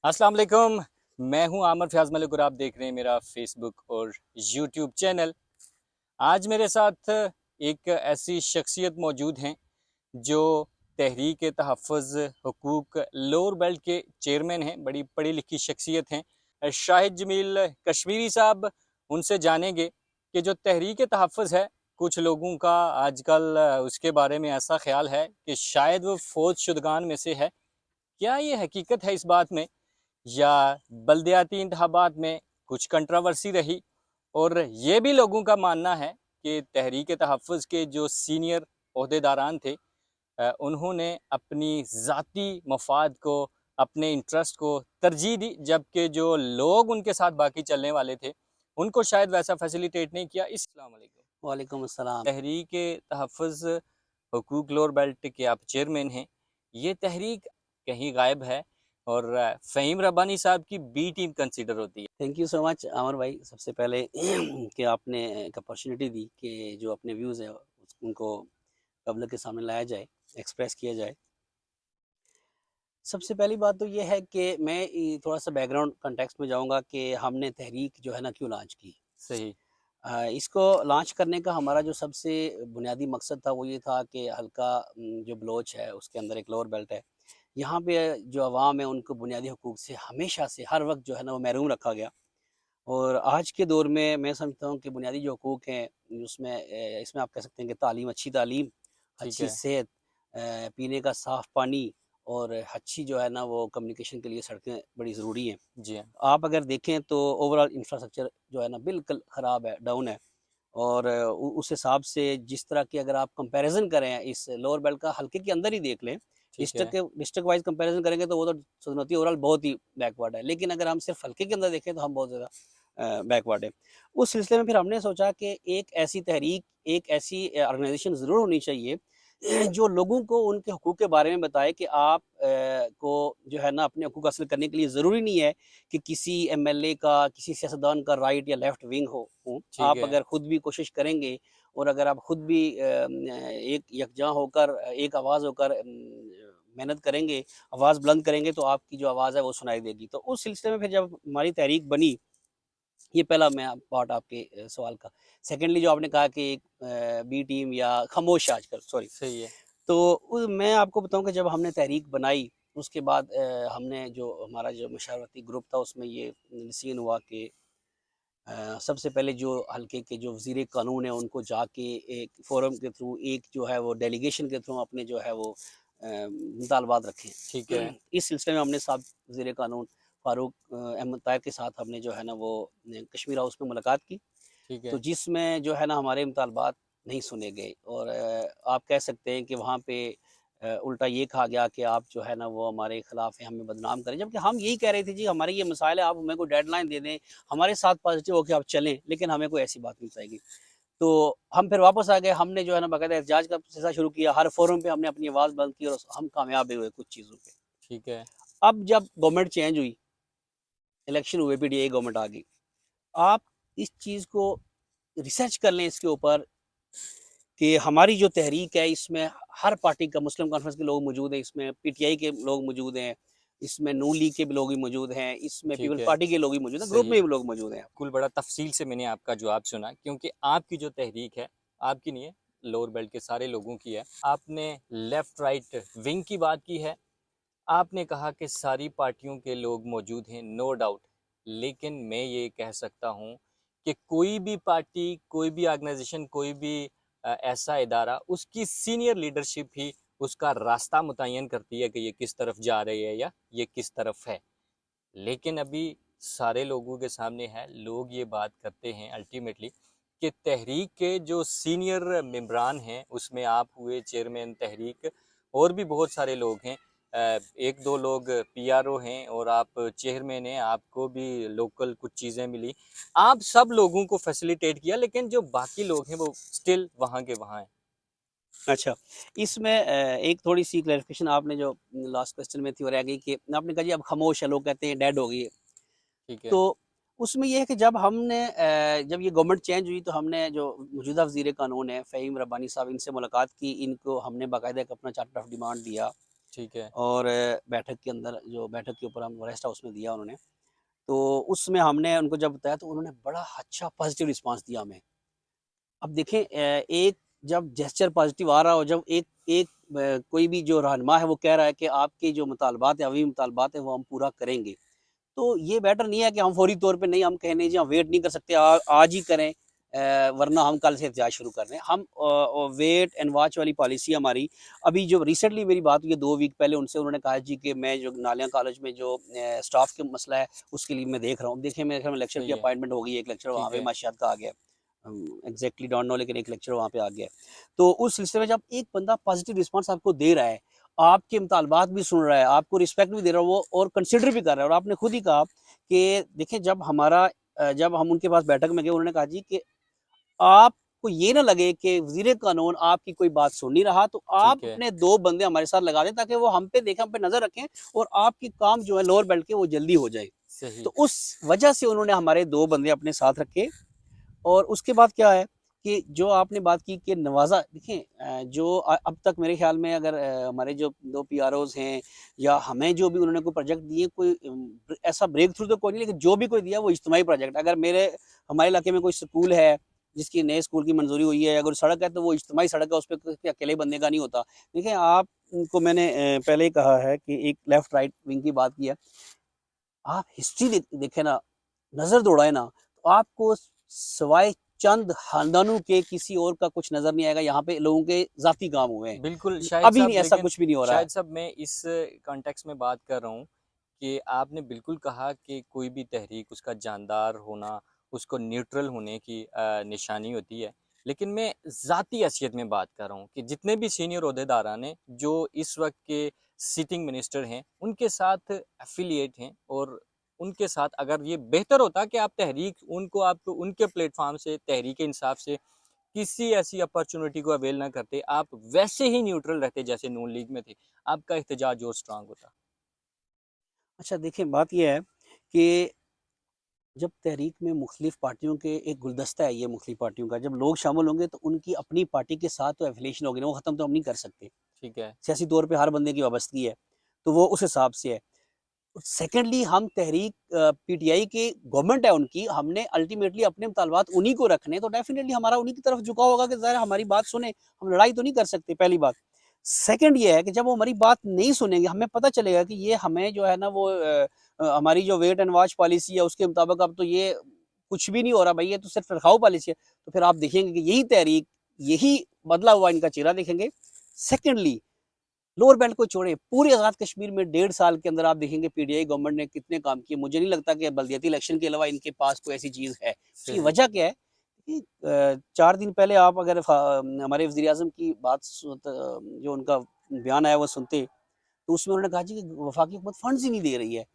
अस्सलाम वालेकुम। मैं हूं आमर फयाज मलिक और आप देख रहे हैं मेरा फेसबुक और यूट्यूब चैनल। आज मेरे साथ एक ऐसी शख्सियत मौजूद हैं जो तहरीक तहफ़्फ़ुज़ हुकूक लोअर बेल्ट के चेयरमैन हैं। बड़ी पढ़ी लिखी शख्सियत हैं शाहिद जमील कश्मीरी साहब। उनसे जानेंगे कि जो तहरीक तहफ़्फ़ुज़ है, कुछ लोगों का आजकल उसके बारे में ऐसा ख्याल है कि शायद वो फौज शुदगान में से है। क्या ये हकीकत है इस बात में, या बल्दियाती इंतखाबात में कुछ कंट्रोवर्सी रही? और ये भी लोगों का मानना है कि तहरीक तहफ़्फ़ुज़ के जो सीनियर ओहदेदारान थे, उन्होंने अपनी ज़ाती मफाद को, अपने इंटरेस्ट को तरजीह दी, जबकि जो लोग उनके साथ बाकी चलने वाले थे उनको शायद वैसा फैसिलिटेट नहीं किया। अस्सलाम वालेकुम। वालेकुम अस्सलाम। तहरीक तहफ़्फ़ुज़ हुकूक लोअर बेल्ट के आप चेयरमैन हैं। ये तहरीक कहीं गायब है और फ़हीम रब्बानी साहब की बी टीम कंसीडर होती है। थैंक यू सो मच आमर भाई, सबसे पहले कि आपने एक अपॉर्चुनिटी दी कि जो अपने व्यूज़ हैं उनको पब्लिक के सामने लाया जाए, एक्सप्रेस किया जाए। सबसे पहली बात तो ये है कि मैं थोड़ा-सा बैकग्राउंड कॉन्टेक्स्ट में जाऊँगा कि हमने तहरीक जो है ना क्यों लॉन्च की। सही। इसको लॉन्च करने का हमारा जो सबसे बुनियादी मकसद था वो ये था कि हल्का जो बलोच है उसके अंदर एक लोअर बेल्ट है। यहाँ पे जो अवाम है उनको बुनियादी हकूक़ से हमेशा से हर वक़्त जो है ना वो महरूम रखा गया। और आज के दौर में मैं समझता हूँ कि बुनियादी जो हकूक़ हैं उसमें इसमें आप कह सकते हैं कि तालीम, ठीक अच्छी है। सेहत, पीने का साफ़ पानी और अच्छी जो है ना वो कम्युनिकेशन के लिए सड़कें बड़ी ज़रूरी हैं। जी हाँ। आप अगर देखें तो ओवरऑल इंफ्रास्ट्रक्चर जो है ना बिल्कुल ख़राब है, डाउन है। और उस हिसाब से जिस तरह की अगर आप कंपैरिज़न करें इस लोअर बेल्ट का हल्के के अंदर ही देख लें, ठीक है। डिस्ट्रिक्ट वाइज़ कंपैरिज़न करेंगे तो वो तो सनअती ओवरऑल बहुत ही बैकवर्ड है। लेकिन अगर हम सिर्फ़ हल्के के अंदर देखें तो हम बहुत ज़्यादा बैकवर्ड है। उस सिलसिले में फिर हमने सोचा कि एक ऐसी तहरीक, एक ऐसी ऑर्गनाइज़ेशन ज़रूर होनी चाहिए जो लोगों को उनके हकूक़ के बारे में बताए कि आप को जो है ना अपने हकूक़ हासिल करने के लिए ज़रूरी नहीं है कि किसी एमएलए का, किसी सियासतदान का राइट या लेफ्ट विंग हो। ठीक आप है। अगर खुद भी कोशिश करेंगे और अगर आप खुद भी एक यकजां होकर, एक आवाज़ होकर मेहनत करेंगे, आवाज़ बुलंद करेंगे तो आपकी जो आवाज़ है वो सुनाई देगी। तो उस सिलसिले में फिर जब हमारी तहरीक बनी, ये पहला मैं पार्ट आपके सवाल का। सेकंडली जो आपने कहा कि एक बी टीम या खामोश आजकल सॉरी। सही है। तो मैं आपको बताऊँ कि जब हमने तहरीक बनाई, उसके बाद हमने जो हमारा जो मशावरती ग्रुप था उसमें ये डिसीजन हुआ कि सबसे पहले जो हल्के के जो वज़ीर कानून है उनको जाके एक फ़ोरम के थ्रू, एक जो है वो डेलीगेशन के थ्रू अपने जो है वो मुतालबात रखें। ठीक है। इस सिलसिले में हमने साहब वज़ीर कानून फ़ारूक अहमद ताहिर के साथ हमने जो है ना वो कश्मीर हाउस में मुलाकात की। ठीक तो है। जिसमें जो है ना हमारे मुतालबात नहीं सुने गए और आप कह सकते हैं कि वहाँ पे उल्टा ये कहा गया कि आप जो है ना वो हमारे खिलाफ हैं, हमें बदनाम करें। जबकि हम यही कह रहे थे जी हमारे ये मसाइल है, आप हमें कोई डेडलाइन दे दें, हमारे साथ पॉज़िटिव होके आप चलें, लेकिन हमें कोई ऐसी बात नहीं बताई गई। तो हम फिर वापस आ गए, हमने जो है ना बाकायदा एहतजाज का सिलसिला शुरू किया, हर फ़ोरम पे हमने अपनी आवाज़ बुलंद की और हम कामयाब भी हुए कुछ चीज़ों पे। ठीक है। अब जब गवर्नमेंट चेंज हुई, इलेक्शन हुए, पीटीआई गवर्नमेंट आ गई। आप इस चीज़ को रिसर्च कर लें इसके ऊपर कि हमारी जो तहरीक है इसमें हर पार्टी का मुस्लिम कॉन्फ्रेंस के लोग मौजूद हैं, इसमें पीटीआई के लोग मौजूद हैं, इसमें नून लीग के भी लोग भी मौजूद हैं, इसमें ठीक पीपल है। पार्टी के लोग भी मौजूद हैं, ग्रुप सही में है। भी लोग मौजूद हैं। बिल्कुल, बड़ा तफ़सील से मैंने आपका जवाब सुना, क्योंकि आपकी जो तहरीक है, आपकी नहीं है, लोअर बेल्ट के सारे लोगों की है। आपने लेफ़्ट राइट विंग की बात की है। आपने कहा कि सारी पार्टियों के लोग मौजूद हैं, नो डाउट। लेकिन मैं ये कह सकता हूँ कि कोई भी पार्टी, कोई भी ऑर्गेनाइज़ेशन, कोई भी ऐसा इदारा, उसकी सीनियर लीडरशिप ही उसका रास्ता मुतय्यन करती है कि ये किस तरफ जा रही है या ये किस तरफ है। लेकिन अभी सारे लोगों के सामने है, लोग ये बात करते हैं अल्टीमेटली कि तहरीक के जो सीनियर मेंबरान हैं, उसमें आप हुए चेयरमैन तहरीक, और भी बहुत सारे लोग हैं। एक दो लोग पीआरओ हैं और आप चेयरमैन हैं, आपको भी लोकल कुछ चीज़ें मिली। आप सब लोगों को फैसिलिटेट किया, लेकिन जो बाकी लोग हैं वो स्टिल वहाँ के वहाँ हैं। अच्छा, इसमें एक थोड़ी-सी क्लैरिफ़िकेशन आपने जो लास्ट क्वेश्चन में थी वो रह गई कि आपने कहा जी अब खामोश है, लोग कहते हैं डेड हो गई है। ठीक है। तो उसमें ये है कि जब हमने जब ये गवर्नमेंट चेंज हुई तो हमने जो मौजूदा वज़ीर कानून है फ़हीम रब्बानी साहब, इनसे मुलाकात की, इनको हमने बाकायदा एक अपना चार्टर ऑफ डिमांड दिया। ठीक है। और बैठक के अंदर जो बैठक के ऊपर हम रेस्ट हाउस में दिया उन्होंने, तो उसमें हमने उनको जब बताया तो उन्होंने बड़ा अच्छा पॉजिटिव रिस्पांस दिया हमें। अब देखें एक जब जेस्चर पॉजिटिव आ रहा हो, जब एक एक कोई भी जो रहनुमा है वो कह रहा है कि आपके जो मुतालबात है, अवी मुतालबात है वो हम पूरा करेंगे। तो ये बेटर नहीं है कि हम फौरी तौर पे नहीं, हम कहें नहीं जी हम वेट नहीं कर सकते, आज ही करें, वरना हम कल से एहतजाज शुरू कर रहे हैं। हम वेट एंड वॉच वाली पॉलिसी हमारी, अभी जो रिसेंटली मेरी बात हुई है 2 वीक पहले उनसे, उन्होंने कहा जी कि मैं जो नालिया कॉलेज में जो स्टाफ का मसला है उसके लिए मैं देख रहा हूँ। देखिए मेरे ख्याल में लेक्चर की सही है। अपॉइंटमेंट हो गई है, एक लेक्चर वहाँ ठीक पे है। माशियात का आ गया है। एग्जैक्टली डोंट नो, लेकिन एक लेक्चर वहाँ पे आ गया है। तो उस सिलसिले में जब एक बंदा पॉजिटिव रिस्पॉन्स आपको दे रहा है, आपके मुतालबात भी सुन रहा है, आपको रिस्पेक्ट भी दे रहा है वो, और कंसिडर भी कर रहा है, और आपने खुद ही कहा कि देखिए जब हमारा जब हम उनके पास बैठक में गए, उन्होंने कहा जी कि आपको ये ना लगे कि वज़ीर कानून आपकी कोई बात सुन नहीं रहा, तो आप ठीक है। अपने 2 बंदे हमारे साथ लगा दें ताकि वो हम पे देखें, हम पे नज़र रखें, और आपकी काम जो है लोअर बेल्ट के वो जल्दी हो जाए। सही। तो उस वजह से उन्होंने हमारे 2 बंदे अपने साथ रखे। और उसके बाद क्या है कि जो आपने बात की कि नवाज़ा, देखिए जो अब तक मेरे ख़्याल में अगर हमारे जो 2 पीआरओज़ हैं या हमें जो भी उन्होंने कोई प्रोजेक्ट दिए, कोई ऐसा ब्रेक थ्रू तो कोई नहीं, लेकिन जो भी कोई दिया वो इज्तिमाई प्रोजेक्ट। अगर हमारे इलाके में कोई स्कूल है, जिसकी नए स्कूल की मंजूरी हुई है, अगर सड़क है तो वो इज्तिमाई सड़क है, उस पे किसी अकेले बंदे का नहीं होता। देखिए आपको मैंने पहले ही कहा है कि एक लेफ्ट राइट विंग की बात की है। आप हिस्ट्री देखें ना, नज़र दौड़ाएँ ना, तो आपको सवाए चंद खानदानों के किसी और का कुछ नज़र नहीं आएगा। यहाँ पे लोगों के ज़ाती काम हुए हैं। बिल्कुल, शाहिद अभी साहब, नहीं, ऐसा लेकिन कुछ भी नहीं हो रहा है। शाहिद साहब मैं इस कॉन्टेक्स्ट में बात कर रहा हूँ कि आपने बिल्कुल कहा कि कोई भी तहरीक उसका जानदार होना, उसको न्यूट्रल होने की निशानी होती है। लेकिन मैं ज़ाती हैसियत में बात कर रहा हूँ कि जितने भी सीनियर ओहदेदारान हैं, जो इस वक़्त के सिटिंग मिनिस्टर हैं, उनके साथ एफ़िलिएट हैं, और उनके साथ अगर ये बेहतर होता कि आप तहरीक उनको आप उनके प्लेटफ़ॉर्म से, तहरीक-ए-इंसाफ से किसी ऐसी अपॉर्चुनिटी को अवेल ना करते, आप वैसे ही न्यूट्रल रहते जैसे नून लीग में थे, आपका एहतजाज और स्ट्रांग होता। अच्छा देखिए बात ये है कि जब तहरीक में मुख्तलिफ पार्टियों के एक गुलदस्ता है, ये मुख्तलिफ पार्टियों का, जब लोग शामिल होंगे तो उनकी अपनी पार्टी के साथ तो एफ़िलिएशन होगी ना, वो ख़त्म तो हम नहीं कर सकते। ठीक है। सियासी तौर पे हर बंदे की वाबस्तगी है, तो वो उस हिसाब से है। सेकेंडली हम तहरीक पीटीआई की गवर्नमेंट है उनकी, हमने अल्टीमेटली अपने मुतालबात उन्हीं को रखने, तो डेफिनेटली हमारा उन्हीं की तरफ झुकाव होगा कि ज़रा हमारी बात सुने, हम लड़ाई तो नहीं कर सकते, पहली बात। सेकंड ये है कि जब वो हमारी बात नहीं सुनेंगे, हमें पता चलेगा कि ये हमें जो है ना वो हमारी जो वेट एंड वॉच पॉलिसी है उसके मुताबिक अब तो ये कुछ भी नहीं हो रहा भाई, ये तो सिर्फ रखाव पॉलिसी है, तो फिर आप देखेंगे कि यही तहरीक, यही बदला हुआ इनका चेहरा देखेंगे। सेकेंडली लोअर बेल्ट को छोड़े पूरे आज़ाद कश्मीर में 1.5 साल के अंदर आप देखेंगे पीटीआई गवर्नमेंट ने कितने काम किए। मुझे नहीं लगता कि बल्दियाती इलेक्शन के अलावा इनके पास कोई ऐसी चीज़ है। उसकी सही। वजह क्या है कि 4 दिन पहले आप अगर हमारे वज़ीर-ए-आज़म की बात जो उनका बयान आया वो सुनते, तो उसमें उन्होंने कहा जी कि वफाकी हुकूमत फंड्स ही नहीं दे रही है।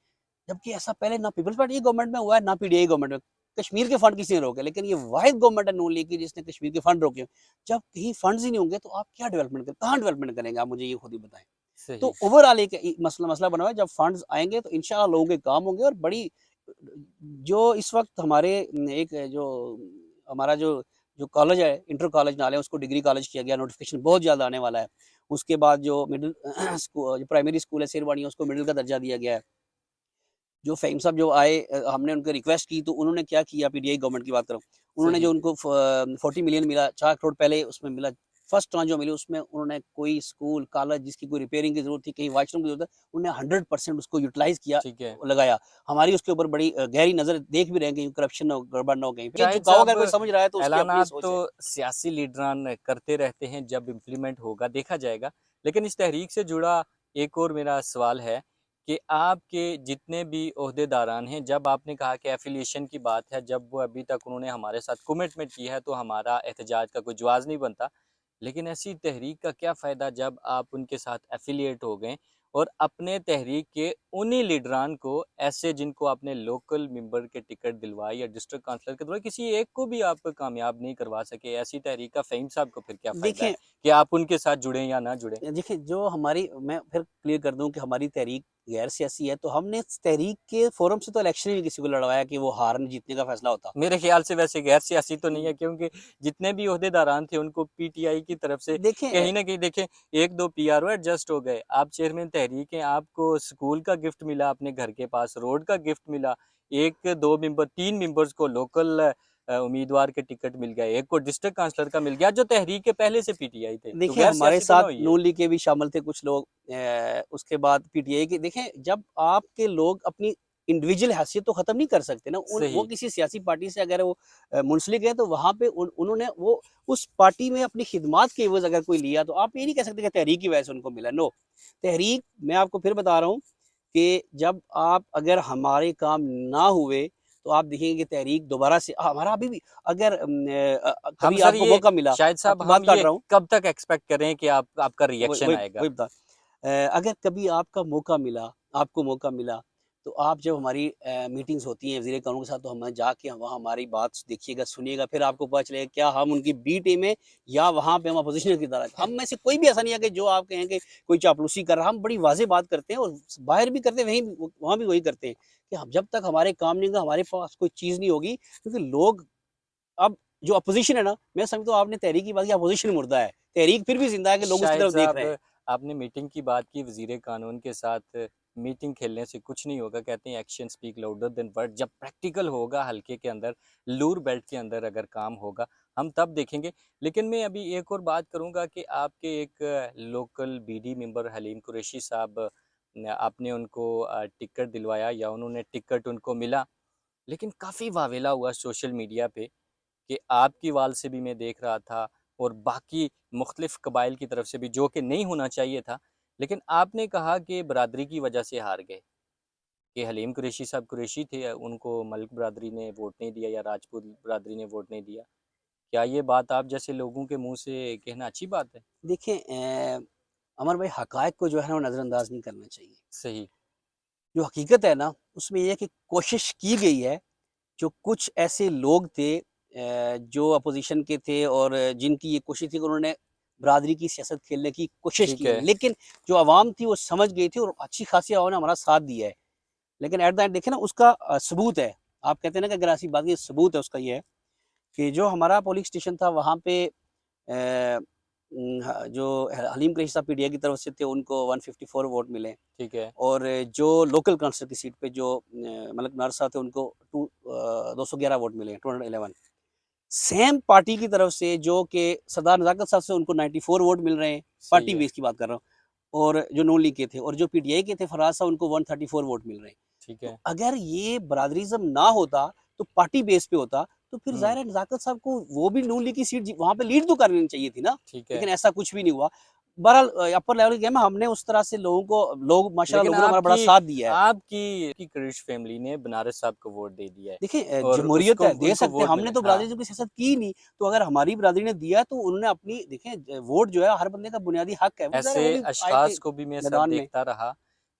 जबकि ऐसा पहले ना पीपल्स पार्टी की गवर्नमेंट में हुआ है, ना पीटीआई गवर्नमेंट में। कश्मीर के फंड किसी ने रोके, लेकिन ये वाहिद गवर्नमेंट है नून लीग की जिसने कश्मीर के फंड रोके। जब कहीं फंड्स ही नहीं होंगे तो आप क्या डेवलपमेंट करें, कहाँ डेवलपमेंट करेंगे, आप मुझे ये खुद ही बताएँ। तो सही। ओवरऑल एक मसला मसला बना हुआ है, जब फंड्स आएँगे तो इंशाअल्लाह लोगों के काम होंगे, और बड़ी जो इस वक़्त हमारे एक जो हमारा जो जो कॉलेज है, इंटर कॉलेज नाले उसको डिग्री कॉलेज किया गया, नोटिफ़िकेशन बहुत जल्द आने वाला है। उसके बाद जो मिडल जो प्राइमरी स्कूल है शेरवानी उसको मिडल का दर्जा दिया गया है। जो फ़हीम साहब जो आए, हमने उनको रिक्वेस्ट की तो उन्होंने क्या किया, पीटीआई गवर्नमेंट की बात कर रहा हूँ। उन्होंने जो सही। उनको 40 मिलियन मिला, 4 करोड़ पहले उसमें मिला। फर्स्ट ट्रांच जो मिली उसमें उन्होंने कोई स्कूल, कॉलेज जिसकी कोई रिपेयरिंग की ज़रूरत थी, कहीं वॉशरूम की ज़रूरत है, उन्होंने 100% उसको यूटिलाइज़ किया, ठीक है। लगाया। हमारी उसके ऊपर बड़ी गहरी नज़र देख भी रहे हैं कहीं करप्शन ना हो, गड़बड़ ना हो कहीं पे। ये शाहिद झुकाव अगर साहब, कोई समझ रहा है तो उसकी अपनी ऐलानात सोच तो है। सियासी लीडरान करते रहते हैं, जब इम्प्लीमेंट होगा देखा जाएगा। लेकिन इस तहरीक से जुड़ा एक और मेरा सवाल है कि आपके जितने भी ओहदेदारान हैं, जब आपने कहा कि एफ़िलिएशन की बात है, जब वो अभी तक उन्होंने हमारे साथ कमिटमेंट की है, तो हमारा एहतजाज का कोई जवाज़ नहीं बनता। लेकिन ऐसी तहरीक का क्या फ़ायदा जब आप उनके साथ एफ़िलिएट हो गए और अपने तहरीक के उन्हीं लीडरान को, ऐसे जिनको आपने लोकल मेंबर के टिकट दिलवाए या डिस्ट्रिक्ट काउंसलर के दिलवाए, किसी एक को भी आप कामयाब नहीं करवा सके, ऐसी तहरीक का फ़हीम साहब को फिर क्या फ़ायदा है देखें कि आप उनके साथ जुड़ें या ना जुड़ें? देखिए जो हमारी, मैं फिर क्लियर कर दूँ कि हमारी तहरीक गैर सियासी है, तो हमने तहरीक के फोरम से तो इलेक्शन ही किसी को लड़वाया कि वो हारने जीतने का फैसला होता। मेरे ख्याल से वैसे गैर सियासी तो नहीं है, क्योंकि जितने भी ओहदेदारान थे उनको पीटीआई की तरफ से देखें कहीं ना कहीं देखें, एक दो पीआरओ एडजस्ट हो गए। आप चेयरमैन तहरीक हैं, आपको स्कूल का गिफ्ट मिला, अपने घर के पास रोड का गिफ्ट मिला, एक दो मेंबर तीन मेंबर्स को लोकल उम्मीदवार के टिकट मिल गए, एक को डिस्ट्रिक्ट काउंसलर का मिल गया जो तहरीक के पहले से पीटीआई थे, तो देखिए गैर हमारे सियासी तो ना साथ हुई है। नून लीग के भी शामिल थे कुछ लोग, उसके बाद पीटीआई के। देखें जब आपके लोग अपनी इंडिविजुअल हैसियत तो खत्म नहीं कर सकते ना, वो सही। किसी सियासी पार्टी से अगर वो मुंसलिक है तो वहाँ पे उन्होंने वो उस पार्टी में अपनी खिदमात के एवज अगर कोई लिया, तो आप ये नहीं कह सकते कि तहरीक की वजह से उनको मिला। नो, तहरीक, मैं आपको फिर बता रहा हूँ कि जब आप अगर हमारे काम ना हुए तो आप देखेंगे कि तहरीक दोबारा से हमारा अभी भी अगर हम कभी सर आपको ये मौका मिला, शायद साहब आपकी हम बात काट ये रहा हूँ, कब तक एक्सपेक्ट करें कि आपका वही रिएक्शन वही आएगा? वही बता, अगर कभी आपका मौका मिला, आपको मौका मिला, तो आप जब हमारी मीटिंग्स होती हैं वज़ीर कानून के साथ, तो हम जाके वहाँ हमारी बात देखिएगा, सुनिएगा, फिर आपको पता चलेगा क्या हम उनकी बी टीम है या वहाँ पे हम अपोजिशन की तरह। हम में से कोई भी ऐसा नहीं है कि जो आप कहें कि कोई चापलूसी कर रहा है। हम बड़ी वाज़ेह बात करते हैं और बाहर भी करते हैं, वहीं वहाँ भी वही करते हैं कि हम जब तक हमारे काम नहीं होगा, हमारे पास कोई चीज़ नहीं होगी, क्योंकि लोग अब जो अपोजिशन है ना, मैं समझता हूँ आपने तहरीक की बात की, अपोजिशन मुर्दा है, तहरीक फिर भी ज़िंदा है कि लोग उसकी शाहिद तरफ देख रहे हैं। साहब, आपने मीटिंग की बात की वज़ीर कानून के साथ, मीटिंग खेलने से कुछ नहीं होगा। कहते हैं action speak louder than word. जब प्रैक्टिकल होगा हल्के के अंदर, लूर बेल्ट के अंदर अगर काम होगा, हम तब देखेंगे। लेकिन मैं अभी एक और बात करूंगा कि आपके एक local BD member Halim Qureshi साहब, आपने उनको टिकट दिलवाया या उन्होंने टिकट उनको मिला, लेकिन काफ़ी वावेला हुआ सोशल मीडिया पे कि आपकी वाल से भी मैं देख रहा था और बाकी मुख्तलिफ कबाइल की तरफ से भी, जो कि नहीं होना चाहिए था। लेकिन आपने कहा कि बरादरी की वजह से हार गए, कि हलीम कुरैशी साहब कुरैशी थे, उनको मलिक बरादरी ने वोट नहीं दिया या राजपूत बरादरी ने वोट नहीं दिया। क्या ये बात आप जैसे लोगों के मुंह से कहना अच्छी बात है? देखें अमर भाई, हकायक को जो है ना वो नज़रअंदाज नहीं करना चाहिए। सही। जो हकीकत है ना उसमें ये है कि कोशिश की गई है, जो कुछ ऐसे लोग थे जो अपोजिशन के थे और जिनकी ये कोशिश थी कि उन्होंने बरादरी की सियासत खेलने की कोशिश ठीक की है, है। लेकिन जो आवाम थी वो समझ गई थी और अच्छी खासी आवाम ने हमारा साथ दिया है। लेकिन एट द एंड देखें ना उसका सबूत है। आप कहते हैं ना कि अगर ऐसी बात की सबूत है, उसका ये है कि जो हमारा पोलिंग स्टेशन था वहाँ पे जो हलीम कुरैशी साहब पीटीआई की तरफ से थे उनको 154 वोट मिले, ठीक है। और जो लोकल काउंसिलर की सीट पे जो मलक नार साहब थे उनको 211 वोट मिले, 211। सेम पार्टी की तरफ से जो कि सरदार नज़ाकत साहब से उनको 94 वोट मिल रहे हैं, सही पार्टी है। बेस की बात कर रहा हूँ, और जो नून लीग के थे और जो पीटीआई के थे फराज साहब उनको 134 वोट मिल रहे हैं। ठीक तो है। अगर ये बरादरीज़म ना होता, तो पार्टी बेस पे होता, तो फिर हम्म। ज़ाहिर है नज़ाकत साहब को वो भी नून लीग की सीट वहाँ पे लीड तो कर लेनी चाहिए थी ना, ठीक है। लेकिन ऐसा कुछ भी नहीं हुआ। बहरहाल अपर लेवल की गेम है, हमने उस तरह से लोग माशाल्लाह लेकिन लोगों ने हमारा बड़ा आपकी साथ दिया है। आपकी कुरैश फैमिली ने बनारस साहब को वोट दे दिया है देखिए और जमहूरियत उसको है, दे उनको सकते हैं, वोट हमने मिले। तो हाँ। बरादरी की सियासत की ही नहीं, तो अगर हमारी बरादरी ने दिया तो उन्होंने अपनी, देखें वोट जो है हर बंदे का बुनियादी हक है, वो ज़ाहिर है ऐसे वो भी आए थे अशखास को भी मैं सर मैदान में। देखता रहा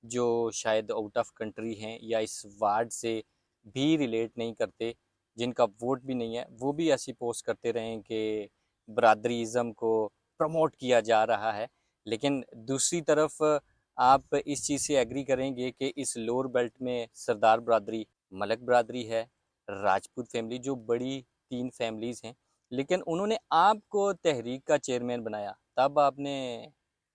जो शायद आउट ऑफ कंट्री हैं या इस वार्ड से भी रिलेट नहीं करते, जिनका वोट भी नहीं है, वो भी ऐसी पोस्ट करते रहे कि बरादरीज़म को प्रमोट किया जा रहा है। लेकिन दूसरी तरफ आप इस चीज़ से एग्री करेंगे कि इस लोअर बेल्ट में सरदार बरादरी, मलक बरादरी है, राजपूत फैमिली, जो बड़ी तीन फैमिलीज़ हैं, लेकिन उन्होंने आपको तहरीक का चेयरमैन बनाया, तब आपने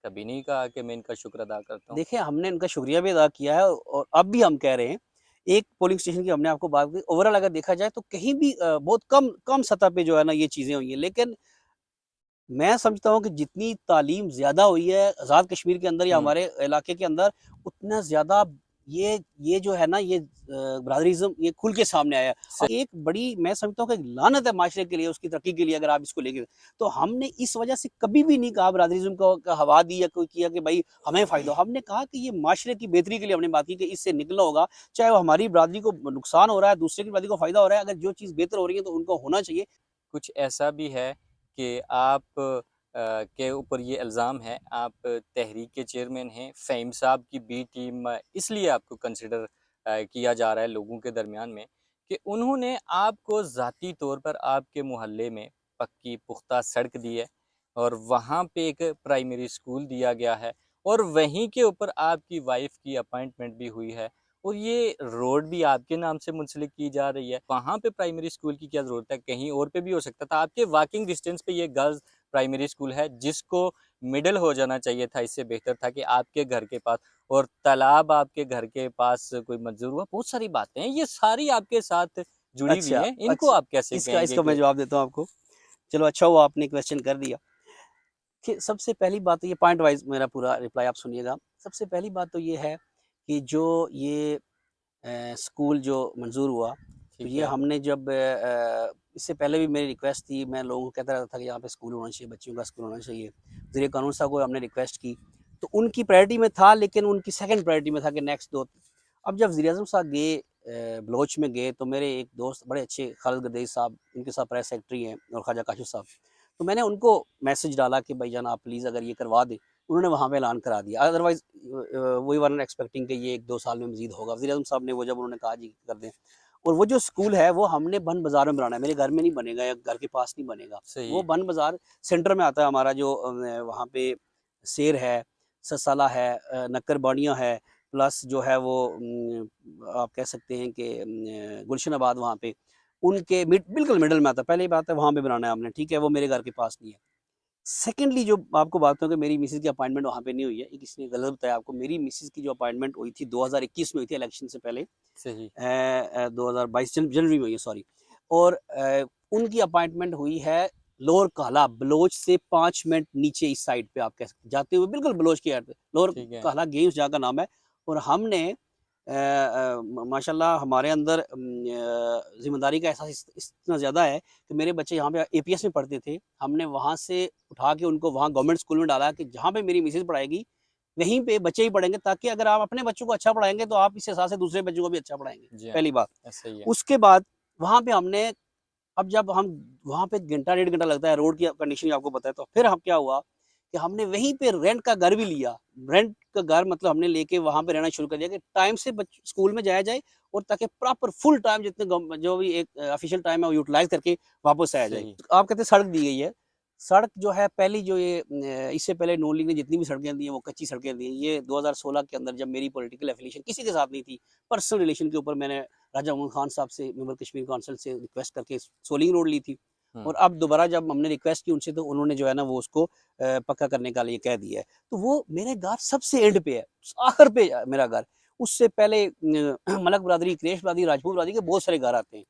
कभी नहीं कहा कि मैं इनका शुक्र अदा करता हूँ? देखिए हमने इनका शुक्रिया भी अदा किया है और अब भी हम कह रहे हैं, एक पोलिंग स्टेशन की हमने आपको बात की, ओवरऑल अगर देखा जाए तो कहीं भी बहुत कम कम सतह पे जो है ना ये चीज़ें हुई हैं। लेकिन मैं समझता हूँ कि जितनी तालीम ज़्यादा हुई है आज़ाद कश्मीर के अंदर या हुँ। हमारे इलाके के अंदर, उतना ज़्यादा ये जो है ना ये ब्रादरीज़्म ये खुल के सामने आया है। और सही। एक बड़ी मैं समझता हूँ कि एक लानत है माशरे के लिए, उसकी तरक्की के लिए, अगर आप इसको लेके, तो हमने इस वजह से कभी भी नहीं कहा ब्रादरीज़्म को का हवा दी या कोई किया कि भाई हमें फ़ायदा हो। हमने कहा कि ये माशरे की बेहतरी के लिए हमने बात की कि इससे निकलना होगा, चाहे वो हमारी बरादरी को नुकसान हो रहा है, दूसरे की बरादरी को फ़ायदा हो रहा है, अगर जो चीज़ बेहतर हो रही है तो उनको होना चाहिए। कुछ ऐसा भी है कि आप के ऊपर ये इल्ज़ाम है, आप तहरीक के चेयरमैन हैं, फ़हीम साहब की बी टीम इसलिए आपको कंसिडर किया जा रहा है लोगों के दरमियान में कि उन्होंने आपको ज़ाती तौर पर आपके मोहल्ले में पक्की पुख्ता सड़क दी है और वहाँ पे एक प्राइमरी स्कूल दिया गया है और वहीं के ऊपर आपकी वाइफ की अपॉइंटमेंट भी हुई है और ये रोड भी आपके नाम से मुंसलिक की जा रही है। वहाँ पे प्राइमरी स्कूल की क्या ज़रूरत है, कहीं और पे भी हो सकता था। आपके वॉकिंग डिस्टेंस पे ये गर्ल्स प्राइमरी स्कूल है जिसको मिडल हो जाना चाहिए था, इससे बेहतर था कि आपके घर के पास, और तालाब आपके घर के पास कोई मंजूर हुआ। बहुत सारी बातें हैं, ये सारी आपके साथ जुड़ी हुई अच्छा, हैं, इनको अच्छा, आप कैसे इसका कहेंगे इसका मैं कि जवाब देता हूँ आपको। चलो अच्छा हुआ आपने क्वेश्चन कर दिया। कि सबसे पहली बात तो ये पॉइंट वाइज़ मेरा पूरा रिप्लाई आप सुनिएगा। सबसे पहली बात तो ये है कि जो ये स्कूल जो मंज़ूर हुआ, तो ठीक ये है, हमने जब इससे पहले भी मेरी रिक्वेस्ट थी, मैं लोगों को कहता रहता था कि यहाँ पे स्कूल होना चाहिए, बच्चियों का स्कूल होना चाहिए। वज़ीर कानून साहब को हमने रिक्वेस्ट की, तो उनकी प्रायोरिटी में था, लेकिन उनकी सेकंड प्रायोरिटी में था कि नेक्स्ट 2। अब जब वज़ीर आज़म साहब गए बलोच में गए, तो मेरे एक दोस्त बड़े अच्छे खालिद गरदेई साहब, उनके साथ प्रेस सेक्रेटरी हैं, और ख्वाजा काशिफ़ साहब। तो मैंने उनको मैसेज डाला कि भाईजान आप प्लीज़ अगर ये करवा दें। उन्होंने वहाँ पे ऐलान करा दिया। Otherwise we were not expecting कि ये 1-2 साल में मज़ीद होगा। वज़ीर आज़म साहब ने वो जब उन्होंने कहा जी कर दें, और वो जो स्कूल है वो हमने बन बाज़ार में बनाना है, मेरे घर में नहीं बनेगा या घर के पास नहीं बनेगा। सही वो है। बन बाज़ार सेंटर में आता है हमारा, जो वहाँ पे सेर है, ससाला है, नक्कर बाड़ियाँ है, प्लस जो है वो आप कह सकते हैं कि गुलशन आबाद वहाँ पे, उनके बिल्कुल मिडल में आता है। पहली बात है वहाँ पे बनाना है हमने, ठीक है? वो मेरे घर के पास नहीं है। सेकेंडली जो आपको बात बताऊँ कि मेरी मिसेज़ की अपॉइंटमेंट वहाँ पे नहीं हुई है, ये किसी ने गलत बताया आपको। मेरी मिसेज़ की जो अपॉइंटमेंट हुई थी 2021 में हुई थी, इलेक्शन से पहले। सही। 2022 जनवरी में हुई है, सॉरी। और उनकी अपॉइंटमेंट हुई है लोअर काला, बलोच से 5 मिनट नीचे इस साइड पे आप कह सकते हैं, जाते हुए बिल्कुल बलोच की एंड पे, लोअर ठीक है। काला गेम उस जगह का नाम है। और हमने माशाल्लाह हमारे अंदर ज़िम्मेदारी का एहसास इतना ज़्यादा है कि मेरे बच्चे यहाँ पे एपीएस में पढ़ते थे। हमने वहाँ से उठा के उनको वहाँ गवर्नमेंट स्कूल में डाला कि जहाँ पे मेरी मिसेज़ पढ़ाएगी, वहीं पे बच्चे ही पढ़ेंगे, ताकि अगर आप अपने बच्चों को अच्छा पढ़ाएँगे, तो आप इस हिसाब से दूसरे बच्चों को भी अच्छा पढ़ाएँगे, जी हाँ, पहली बात। सही है। उसके बाद वहाँ पे हमने, अब जब हम वहाँ पे घंटा डेढ़ घंटा लगता है, रोड की कंडीशन आपको पता है, तो फिर हम क्या हुआ कि हमने वहीं पे रेंट का घर भी लिया। रेंट का घर मतलब हमने लेके वहाँ पे रहना शुरू कर दिया कि टाइम से स्कूल में जाया जाए, और ताकि प्रॉपर फुल टाइम जितने जो भी एक ऑफिशियल टाइम है वो यूटिलाइज करके वापस आया जाए। सही। आप कहते हैं सड़क दी गई है। सड़क जो है पहली जो ये इससे पहले नून लीग ने जितनी भी सड़कें दी हैं वो कच्ची सड़कें दी हैं। ये 2016 के अंदर जब मेरी पॉलिटिकल एफिलिएशन किसी के साथ नहीं थी, पर्सनल रिलेशन के ऊपर मैंने राजा मोहम्मद खान साहब से, मेंबर कश्मीर काउंसिल से रिक्वेस्ट करके सोलिंग रोड ली थी। हुँ। और अब दोबारा जब हमने रिक्वेस्ट की उनसे, तो उन्होंने जो है ना वो उसको पक्का करने का लिए कह दिया है। तो वो मेरे घर सबसे एंड पे है, आखिर पे है मेरा घर। उससे पहले मलक बरादरी, कुरैश बरादरी, राजपूत बरादरी के बहुत सारे घर आते हैं।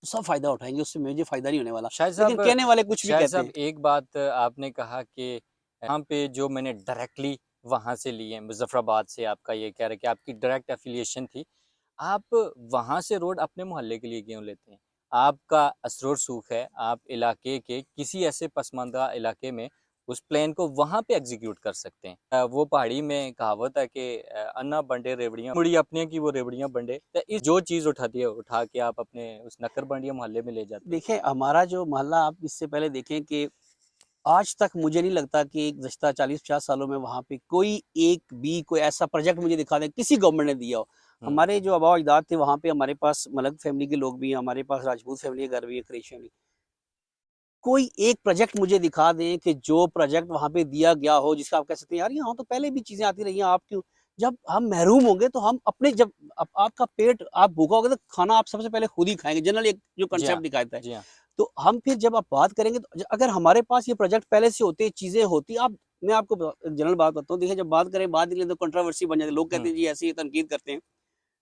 तो सब फ़ायदा उठाएँगे, उससे मुझे फ़ायदा नहीं होने वाला। शाहिद लेकिन साहब कहने वाले कुछ भी शाहिद कहते साहब हैं। एक बात आपने कहा कि यहाँ पे जो मैंने डायरेक्टली वहाँ से लिए हैं, मुज़फ़्फ़राबाद से आपका ये कह रहे हैं कि आपकी डायरेक्ट एफ़िलिएशन थी। आप वहाँ से रोड अपने मोहल्ले के लिए क्यों लेते हैं? आपका असर रसूख़ है, आप इलाके के किसी ऐसे पसमानदा इलाके में उस प्लान को वहाँ पे एग्ज़ीक्यूट कर सकते हैं। वो पहाड़ी में कहावत है कि अन्ना बंडे रेवड़ियाँ, मुड़ी अपने की वो रेवड़ियाँ बंडे। तो इस जो चीज़ उठाती है, उठा के आप अपने उस नक्कर बंडिया मोहल्ले में ले जाते हैं। देखिए, हमारा जो मोहल्ला, आप इससे पहले देखें कि आज तक मुझे नहीं लगता कि गुज़श्ता 40-50 सालों में वहाँ पे कोई एक भी कोई ऐसा प्रोजेक्ट मुझे दिखा दें, किसी गवर्नमेंट ने दिया हो। हुँ। हमारे जो आबा-ओ-अजदाद थे वहाँ पे, हमारे पास मलक फैमिली के लोग भी हैं, हमारे पास राजपूत फैमिली के घर भी है, कुरैशी फैमिली। कोई एक प्रोजेक्ट मुझे दिखा दें कि जो प्रोजेक्ट वहाँ पे दिया गया हो, जिसका आप कह सकते हैं यार यहाँ तो पहले भी चीज़ें आती रही हैं, आप क्यों? जब हम महरूम होंगे तो हम अपने, जब आपका पेट, आप भूखा होगे तो खाना आप सबसे पहले खुद ही खाएँगे। जनरली एक जो जी कांसेप्ट हाँ, दिखाता है। जी हाँ। तो हम फिर जब आप बात करेंगे, तो अगर हमारे पास ये प्रोजेक्ट पहले से होते, चीज़ें होती, आप, मैं आपको जनरल बात बताता हूँ। देखिए, जब बात करें, बात निकले तो कंट्रोवर्सी बन जाती है। लोग कहते हुँ। हैं जी ऐसे ही तनकीद करते हैं।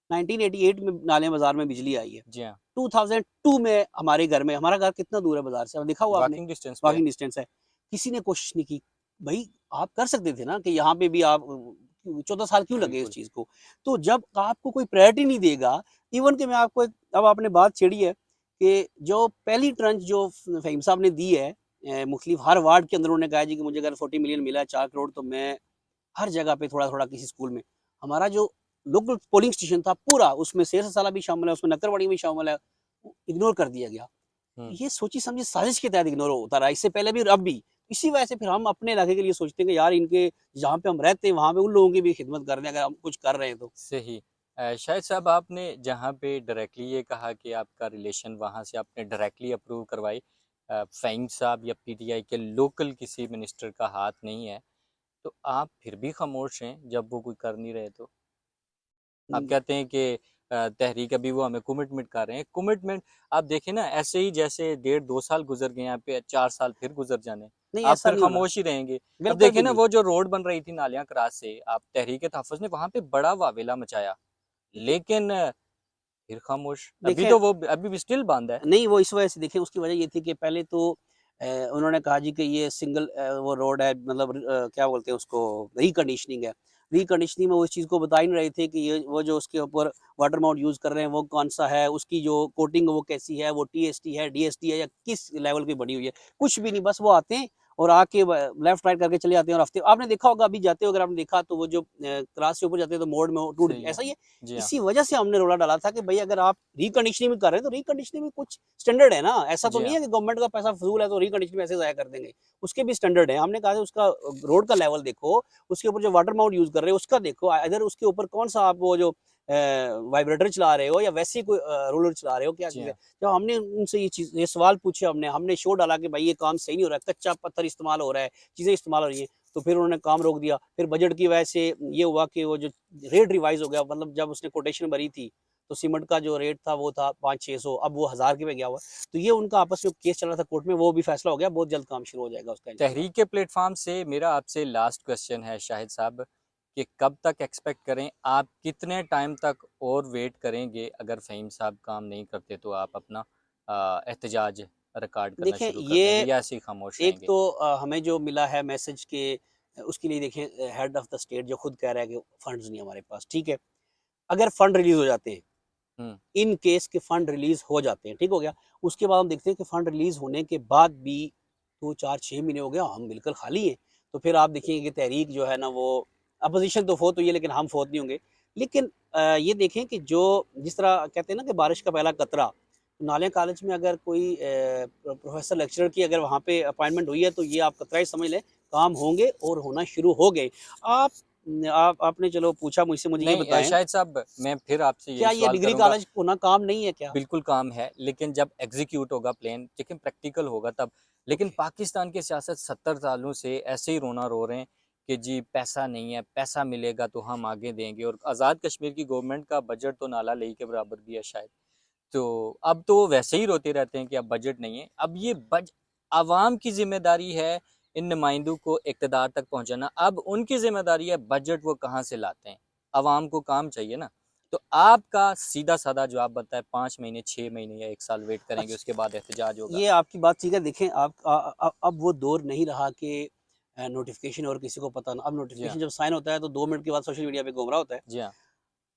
1988 में नाले बाज़ार में बिजली आई है। जी हाँ, 2002 में हमारे घर में, हमारा घर कितना दूर है बाज़ार से? देखा होगा आपने, वॉकिंग डिस्टेंस पे है। वॉकिंग डिस्टेंस है। किसी ने कोशिश नहीं की। भई आप कर सकते थे ना कि यहाँ पे भी आप 14 साल क्यों लगे इस बिल्कुल। चीज़ को? तो जब आपको कोई प्रायोरिटी नहीं देगा, इवन कि मैं आपको एक, अब आपने बात छेड़ी है कि जो पहली ट्रंच जो फ़हीम साहब ने दी है, मुख्तलिफ हर वार्ड के अंदर उन्होंने कहा है जी कि मुझे अगर 40 मिलियन मिला है, 4 करोड़, तो मैं हर जगह पे थोड़ा-थोड़ा किसी स्कूल में, हमारा जो लोकल पोलिंग स्टेशन था पूरा, उसमें शेर ससाला भी शामिल है, उसमें नक्करवाड़ी भी शामिल है, वो इग्नोर कर दिया गया। हुँ। ये सोची-समझी साजिश के तहत इग्नोर होता रहा, इससे पहले भी और अब भी। इसी वजह से फिर हम अपने इलाके के लिए सोचते हैं कि यार इनके, जहाँ पे हम रहते हैं वहाँ पे उन लोगों की भी खिदमत कर दें, अगर हम कुछ कर रहे हैं तो। सही। शाहिद साहब आपने जहाँ पे डायरेक्टली ये कहा कि आपका रिलेशन वहाँ से आपने डायरेक्टली अप्रूव करवाई, फ़हीम साहब या पीटीआई के लोकल किसी मिनिस्टर का हाथ नहीं है। तो आप फिर भी खामोश हैं जब वो कोई कर नहीं रहे तो? आप हम्म, कहते हैं कि तहरीक अभी वो हमें कमिटमेंट कर रहे हैं। कमिटमेंट आप देखें ना, ऐसे ही जैसे 1.5-2 साल गुजर गए यहाँ पे, 4 साल फिर गुजर जाने, नहीं आप ऐसा फिर नहीं होना, खामोश ही रहेंगे। अब बिल्कुल देखिए भी ना, नहीं। वो जो रोड बन रही थी नालियां क्रॉस से, आप तहरीक तहफ़्फ़ुज़ ने वहां पे बड़ा वावेला मचाया, देखिए लेकिन फिर खामोश। अभी देखिए तो वो अभी भी स्टिल बंद है। नहीं, वो इस वजह से देखिए उसकी वजह ये थी कि पहले तो उन्होंने कहा जी कि ये सिंगल वो रोड है, मतलब क्या बोलते हैं उसको, रिकंडीशनिंग है। रिकंडीशनिंग में वो इस चीज़ को बता ही नहीं रहे थे कि ये वो जो उसके ऊपर वाटर माउंट यूज़ कर रहे हैं वो कौन-सा है, उसकी जो कोटिंग वो कैसी है, वो टीएसटी है, डीएसटी है या किस लेवल की बनी हुई है। कुछ भी नहीं, बस वो आते हैं और आके व लेफ्ट राइट करके चले जाते हैं और हफ्ते आपने देखा होगा, अभी जाते हो अगर आपने देखा तो वो जो क्रास से ऊपर जाते हैं तो मोड़ में वो टूट सही गया, है। ऐसा ही है। जी हाँ। इसी वजह से हमने रोड़ा डाला था कि भई अगर आप रिकंडीशनिंग भी कर रहे हैं, तो रिकंडीशनिंग में कुछ स्टैंडर्ड है ना, ऐसा तो जी नहीं हाँ। है कि गवर्नमेंट का पैसा फ़िज़ूल है तो रिकंडीशनिंग में ऐसे ज़ाया कर देंगे। उसके भी स्टैंडर्ड है। हमने कहा था उसका रोड का लेवल देखो, उसके ऊपर जो वाटर माउंट यूज़ कर रहे हो उसका देखो, इधर उसके ऊपर कौन-सा आप वो जो वाइब्रेटर चला रहे हो या वैसे ही कोई रोलर चला रहे हो, क्या जी चीज़ है? हाँ। जब हमने उनसे ये सवाल पूछे, हमने शो डाला कि भाई ये काम सही नहीं हो रहा है, कच्चा पत्थर इस्तेमाल हो रहा है, चीज़ें इस्तेमाल हो रही हैं, तो फिर उन्होंने काम रोक दिया। फिर बजट की वजह से ये हुआ कि वो जो रेट रिवाइज़ हो गया, मतलब जब उसने कोटेशन भरी थी, तो सीमेंट का जो रेट था वो था 500-600, अब वो 1000 के पे गया हुआ है। तो ये उनका आपस में केस चल रहा था कोर्ट में, वो भी फैसला हो गया, बहुत जल्द काम शुरू हो जाएगा उसका इंशाल्लाह। तहरीक के प्लेटफॉर्म से मेरा आपसे लास्ट क्वेश्चन है शाहिद साहब, कि कब तक एक्सपेक्ट करें, आप कितने टाइम तक और वेट करेंगे? अगर फ़हीम साहब काम नहीं करते तो आप अपना एहतजाज रिकॉर्ड करना देखें शुरू कर देंगे ये या ऐसे ही खामोश एक रहेंगे? तो हमें जो मिला है मैसेज के उसके लिए देखें हेड ऑफ़ द स्टेट जो खुद कह रहा है कि फंड्स नहीं है हमारे पास, ठीक है? अगर फंड रिलीज़ हो जाते हैं, हुँ। इन केस के फंड रिलीज़ हो जाते हैं, ठीक हो गया? उसके बाद हम देखते हैं कि फंड रिलीज़ होने के बाद भी 2, 4, 6 महीने हो गए, हम बिल्कुल खाली हैं। तो फिर आप देखेंगे कि तहरीक जो है ना वो अपोज़िशन तो फ़ौत हुई है लेकिन हम फ़ौत नहीं होंगे। लेकिन ये देखें कि जो जिस तरह कहते हैं ना कि बारिश का पहला कतरा, नालिया कॉलेज में अगर कोई प्रोफ़ेसर लेक्चरर की अगर वहाँ पे अपॉइंटमेंट हुई है तो ये आप कतरा ही समझ लें, काम होंगे और होना शुरू हो गए। आप आपने चलो पूछा मुझसे, मुझे ये नहीं बताएँ, शाहिद साहब, मैं फिर आपसे यही क्या ये सवाल डिग्री करूँगा। कॉलेज होना काम नहीं है क्या? बिल्कुल काम है, लेकिन जब एग्ज़ीक्यूट होगा प्लान, लेकिन प्रैक्टिकल होगा तब। लेकिन ओके। पाकिस्तान की सियासत 70 सालों से ऐसे ही रोना रो रहे हैं कि जी पैसा नहीं है, पैसा मिलेगा तो हम आगे देंगे, और आज़ाद कश्मीर की गवर्नमेंट का बजट तो नाला लेई के बराबर भी है शायद। तो अब तो वो वैसे ही रोते रहते हैं कि अब बजट नहीं है। अब ये बज अवाम की ज़िम्मेदारी है इन नुमाइंदों को इक़्तिदार तक पहुँचाना। अब उनकी ज़िम्मेदारी है बजट वो कहाँ से लाते हैं। अवाम को काम चाहिए ना। तो आपका सीधा-साधा जवाब बताएँ, 5 महीने, 6 महीने या 1 साल वेट करेंगे, अच्छा, उसके बाद एहतजाज होगा? ये आपकी बात ठीक है। देखें आप अब वो दौर नहीं रहा कि नोटिफ़िकेशन और किसी को पता ना, अब जी हाँ। नोटिफ़िकेशन जब साइन होता है तो 2 मिनट के बाद सोशल मीडिया पे घूम रहा होता है। जी हाँ।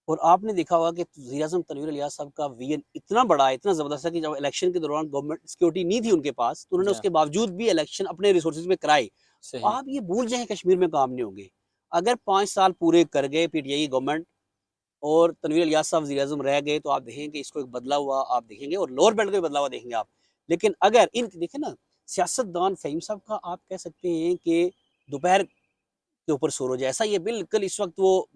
और आपने देखा होगा कि वज़ीर-ए-आज़म तनवीर इलियास साहब का विज़न इतना बड़ा है, इतना ज़बरदस्त है कि जब इलेक्शन के दौरान गवर्नमेंट सिक्योरिटी नहीं थी उनके पास, तो उन्होंने जी हाँ। उसके बावजूद भी इलेक्शन अपने रिसोर्सेज़ में कराए। सही। आप ये भूल जाएँ कश्मीर में काम नहीं होंगे। अगर 5 साल पूरे कर गए पीटीआई गवर्नमेंट और तनवीर इलियास साहब वज़ीर-ए-आज़म रह गए, तो आप देखेंगे कि इसको एक बदला हुआ आप देखेंगे और लोअर बेल्ट का भी बदला हुआ देखेंगे आप। लेकिन अगर इन देखें ना, सियासतदान फ़हीम साहब का आप कह सकते हैं कि दोपहर के ऊपर सूरज है। ऐसा ही है बिल्कुल इस वक़्त वो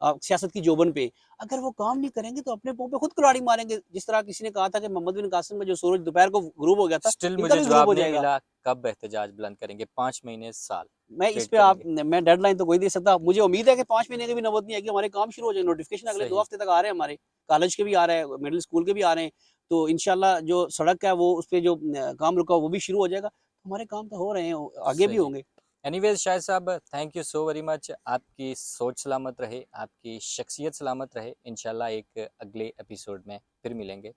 सियासत की जोबन पे, अगर वो काम नहीं करेंगे तो अपने पाँव पे खुद कुल्हाड़ी मारेंगे। जिस तरह किसी ने कहा था कि मोहम्मद बिन कासिम में जो सूरज दोपहर को ग़ुरूब हो गया था, स्टिल इनका मुझे भी ग़ुरूब जवाब हो नहीं जाएगा। मिला, कब एहतजाज बुलंद करेंगे? 5 महीने, साल मैं इस वेट पे करेंगे? मैं डेडलाइन तो कोई दे सकता। मुझे उम्मीद है कि 5 महीने की भी नौबत नहीं आएगी, हमारे काम शुरू हो जाएँगे। नोटिफ़िकेशन अगले 2 सही। हफ्ते तक आ रहे हैं हमारे, कॉलेज के भी आ रहे हैं, मिडल स्कूल के भी आ रहे हैं। तो इंशाल्लाह जो सड़क है वो उसपे जो काम रुका वो भी शुरू हो जाएगा। हमारे काम तो हो रहे हैं, आगे भी सही। होंगे। एनीवेज़ शाहिद साहब, thank you so very much. आपकी सोच सलामत रहे, आपकी शख्सियत सलामत रहे। इंशाल्लाह एक अगले एपिसोड में फिर मिलेंगे।